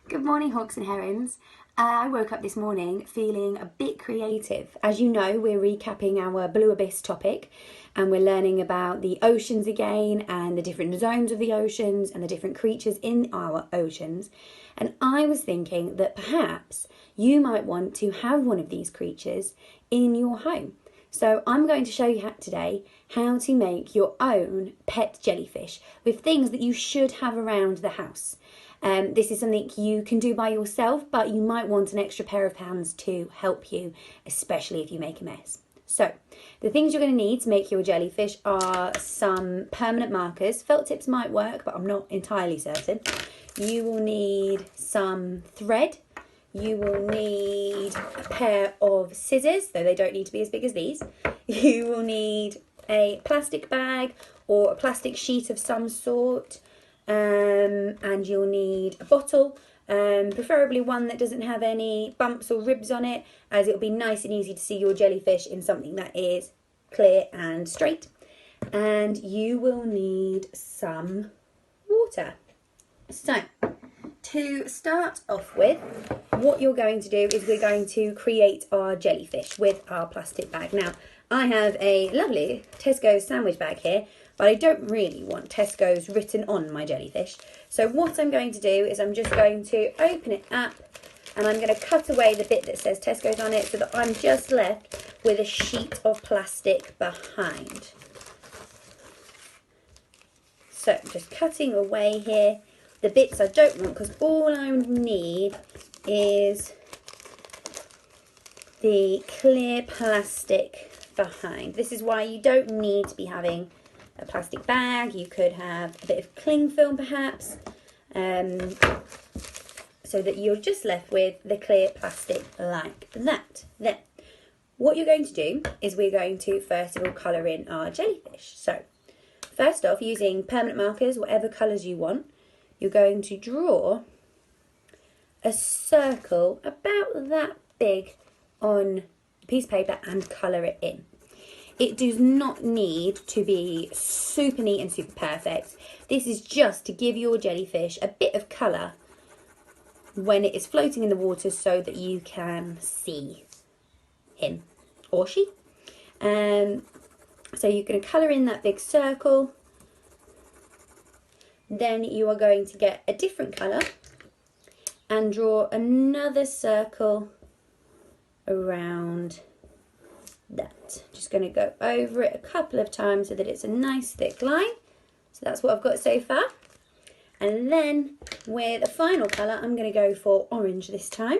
Good morning, hawks and herons. I woke up this morning feeling a bit creative. As you know, we're recapping our Blue Abyss topic and we're learning about the oceans again and the different zones of the oceans and the different creatures in our oceans. And I was thinking that perhaps you might want to have one of these creatures in your home. So I'm going to show you today how to make your own pet jellyfish with things that you should have around the house. This is something you can do by yourself, but you might want an extra pair of hands to help you, especially if you make a mess. So, the things you're going to need to make your jellyfish are some permanent markers. Felt tips might work, but I'm not entirely certain. You will need some thread. You will need a pair of scissors, though they don't need to be as big as these. You will need a plastic bag or a plastic sheet of some sort. And you'll need a bottle, preferably one that doesn't have any bumps or ribs on it, as it'll be nice and easy to see your jellyfish in something that is clear and straight. And you will need some water. So, to start off with, what you're going to do is we're going to create our jellyfish with our plastic bag. Now, I have a lovely Tesco's sandwich bag here, but I don't really want Tesco's written on my jellyfish. So what I'm going to do is I'm just going to open it up and I'm going to cut away the bit that says Tesco's on it so that I'm just left with a sheet of plastic behind. So I'm just cutting away here the bits I don't want, because all I need is the clear plastic behind. This is why you don't need to be having a plastic bag. You could have a bit of cling film perhaps, so that you're just left with the clear plastic like that. Then what you're going to do is we're going to first of all colour in our jellyfish. So first off, using permanent markers, whatever colours you want, you're going to draw a circle about that big on a piece of paper and colour it in. It does not need to be super neat and super perfect. This is just to give your jellyfish a bit of colour when it is floating in the water so that you can see him or she. So you're going to colour in that big circle. Then you are going to get a different colour and draw another circle around that. Just going to go over it a couple of times so that it's a nice thick line. So that's what I've got so far. And then with a final colour, I'm going to go for orange this time.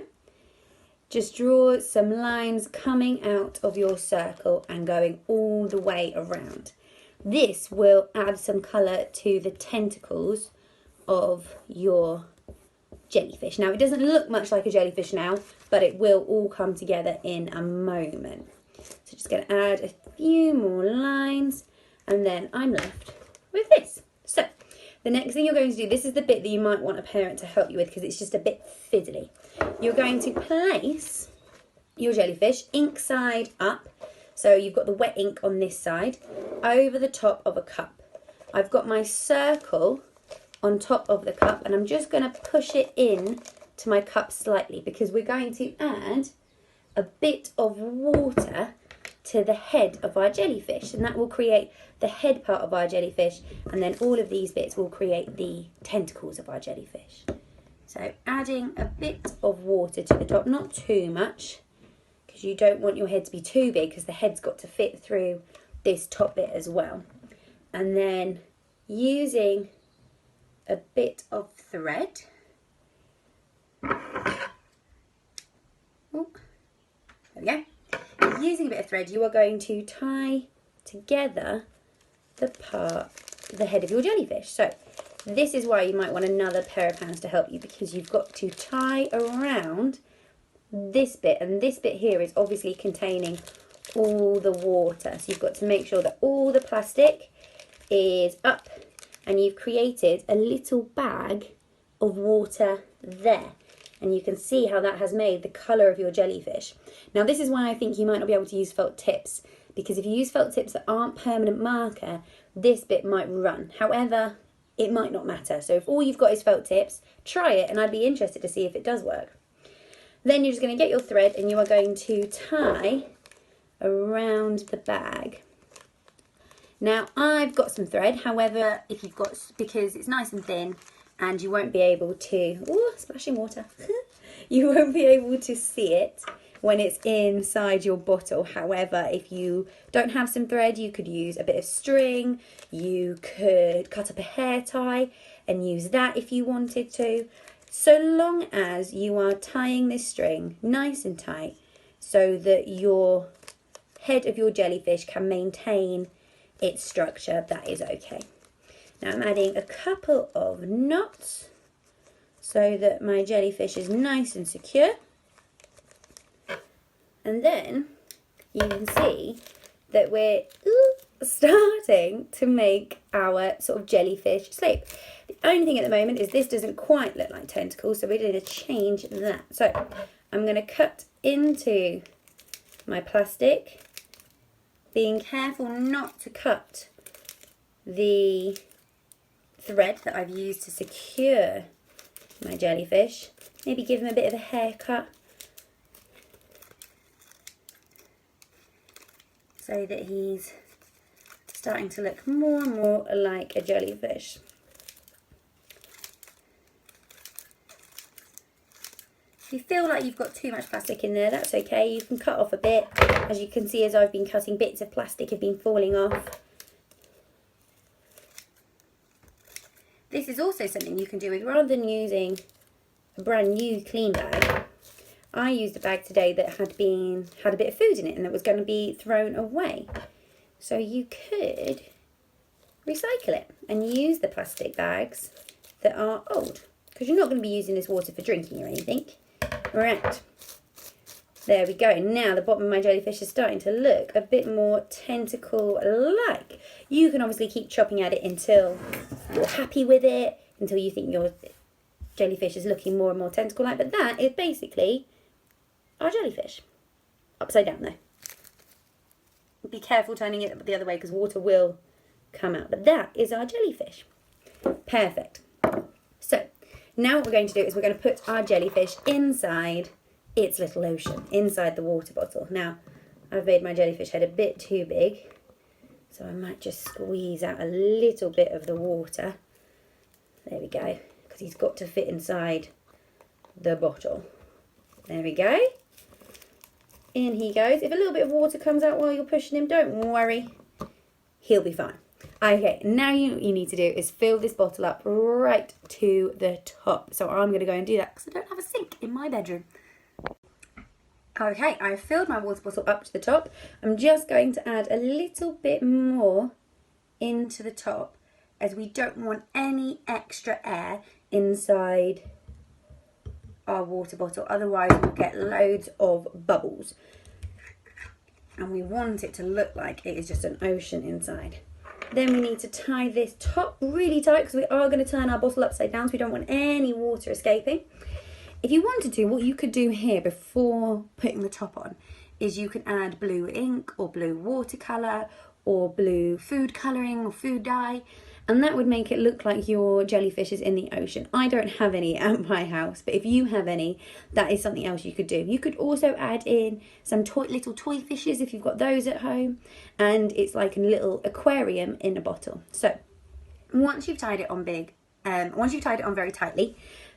Just draw some lines coming out of your circle and going all the way around. This will add some colour to the tentacles of your jellyfish. Now, it doesn't look much like a jellyfish now, but it will all come together in a moment. So just going to add a few more lines and then I'm left with this. So the next thing you're going to do, this is the bit that you might want a parent to help you with because it's just a bit fiddly. You're going to place your jellyfish ink side up. So you've got the wet ink on this side over the top of a cup. I've got my circle on top of the cup and I'm just going to push it in to my cup slightly because we're going to add a bit of water to the head of our jellyfish, and that will create the head part of our jellyfish, and then all of these bits will create the tentacles of our jellyfish. So adding a bit of water to the top, not too much, because you don't want your head to be too big because the head's got to fit through this top bit as well. And then using a bit of thread, there we go. Using a bit of thread, you are going to tie together the head of your jellyfish. So this is why you might want another pair of hands to help you, because you've got to tie around this bit, and this bit here is obviously containing all the water. So you've got to make sure that all the plastic is up and you've created a little bag of water there. And you can see how that has made the colour of your jellyfish. Now this is why I think you might not be able to use felt tips, because if you use felt tips that aren't permanent marker, this bit might run. However, it might not matter. So if all you've got is felt tips, try it, and I'd be interested to see if it does work. Then you're just going to get your thread and you are going to tie around the bag. Now I've got some thread, however, if you've got, because it's nice and thin and you won't be able to, oh, splashing water, you won't be able to see it when it's inside your bottle. However, if you don't have some thread, you could use a bit of string, you could cut up a hair tie and use that if you wanted to, so long as you are tying this string nice and tight so that your head of your jellyfish can maintain its structure, that is okay. Now I'm adding a couple of knots so that my jellyfish is nice and secure. And then you can see that we're starting to make our sort of jellyfish shape. The only thing at the moment is this doesn't quite look like tentacles, so we're going to change that. So I'm going to cut into my plastic, being careful not to cut the thread that I've used to secure my jellyfish. Maybe give him a bit of a haircut so that he's starting to look more and more like a jellyfish. If you feel like you've got too much plastic in there, that's okay. You can cut off a bit. As you can see, as I've been cutting, bits of plastic have been falling off. This is also something you can do with, rather than using a brand new clean bag, I used a bag today that had a bit of food in it and that was going to be thrown away. So you could recycle it and use the plastic bags that are old, because you're not going to be using this water for drinking or anything. Right, there we go. Now the bottom of my jellyfish is starting to look a bit more tentacle-like. You can obviously keep chopping at it until you're happy with it, until you think your jellyfish is looking more and more tentacle-like, but that is basically our jellyfish. Upside down though. Be careful turning it the other way because water will come out, but that is our jellyfish. Perfect. So now what we're going to do is we're going to put our jellyfish inside its little ocean, inside the water bottle. Now I've made my jellyfish head a bit too big, so I might just squeeze out a little bit of the water. There we go, because he's got to fit inside the bottle. There we go. In he goes. If a little bit of water comes out while you're pushing him, don't worry. He'll be fine. Okay, now what you need to do is fill this bottle up right to the top. So I'm going to go and do that because I don't have a sink in my bedroom. Okay, I've filled my water bottle up to the top. I'm just going to add a little bit more into the top, as we don't want any extra air inside our water bottle, otherwise we'll get loads of bubbles, and we want it to look like it is just an ocean inside. Then we need to tie this top really tight because we are going to turn our bottle upside down, so we don't want any water escaping. If you wanted to, what you could do here before putting the top on is you can add blue ink or blue watercolour or blue food colouring or food dye, and that would make it look like your jellyfish is in the ocean. I don't have any at my house, but if you have any, that is something else you could do. You could also add in some little toy fishes if you've got those at home, and it's like a little aquarium in a bottle. So once you've tied it on very tightly,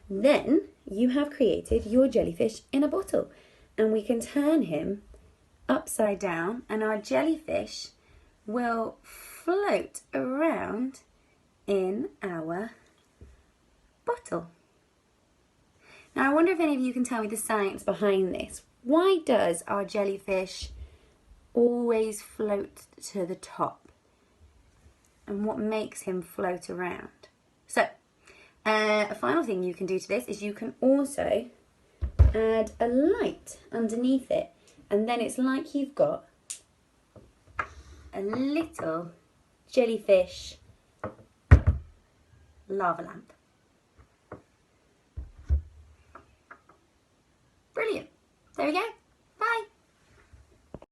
then you have created your jellyfish in a bottle, and we can turn him upside down and our jellyfish will float around in our bottle. Now I wonder if any of you can tell me the science behind this. Why does our jellyfish always float to the top? And what makes him float around? So a final thing you can do to this is you can also add a light underneath it, and then it's like you've got a little jellyfish lava lamp. Brilliant. There we go.